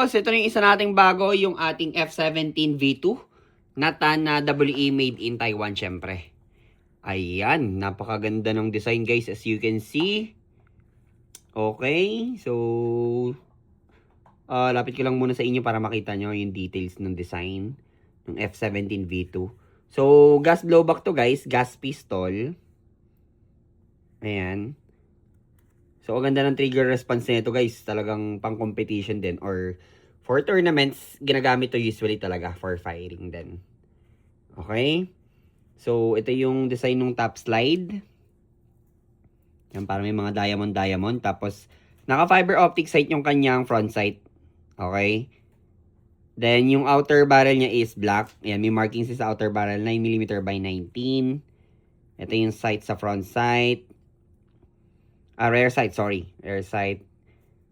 boss, ito na yung isa nating bago, yung ating F17 V2 na tan na WE made in Taiwan syempre. Ayan, napakaganda ng design guys as you can see. Okay, so lapit ko lang muna sa inyo para makita nyo yung details ng design ng F17 V2. So, gas blowback to guys, gas pistol. Ayan. So, ang ganda ng trigger response nito guys. Talagang pang competition din or for tournaments, ginagamit to usually talaga for firing din. Okay? So, ito yung design ng top slide. Yan, para may mga diamond. Tapos, naka-fiber optic sight yung kanyang front sight. Okay? Then, yung outer barrel niya is black. Yan, may markings sa outer barrel, 9mm by 19. Ito yung sight sa front sight. Rear sight, sorry. Rear sight.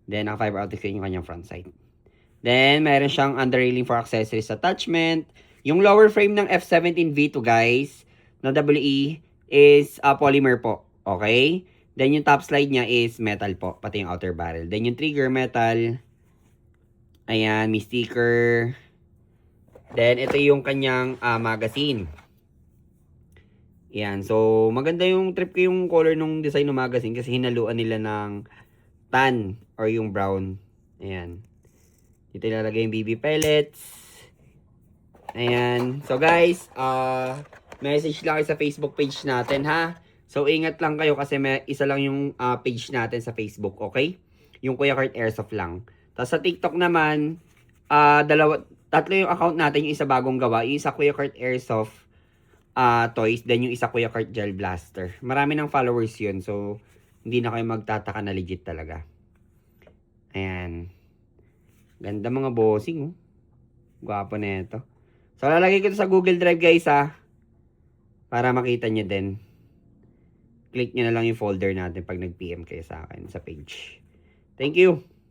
Then, naka-fiber optic sight yung kanyang front sight. Then, meron siyang under-railing for accessories attachment. Yung lower frame ng F17 V2 guys, na WE, is polymer po. Okay? Then, yung top slide niya is metal po. Pati yung outer barrel. Then, yung trigger metal. Ayan, may sticker. Then, ito yung kanyang magazine. Ayan, so, maganda yung trip ko yung color ng design ng magazine kasi hinaluan nila ng tan or yung brown. Ayan. Dito ilalagay yung BB pellets. Ayan. So guys, message lang kayo sa Facebook page natin ha. So ingat lang kayo kasi may isa lang yung page natin sa Facebook, okay? Yung Kuya Kurt Airsoft lang. Tapos sa TikTok naman, tatlo yung account natin, yung isa bagong gawa, yung isa Kuya Kurt Airsoft toys, then yung isa Kuya Kurt Gel Blaster. Marami ng followers yun, so hindi na kayo magtataka na legit talaga. Ayan. Ganda mga bossing, oh. Gwapo na ito. So, lalagay ko ito sa Google Drive, guys, ha. Para makita nyo din. Click nyo na lang yung folder natin pag nag-PM kayo sa akin sa page. Thank you.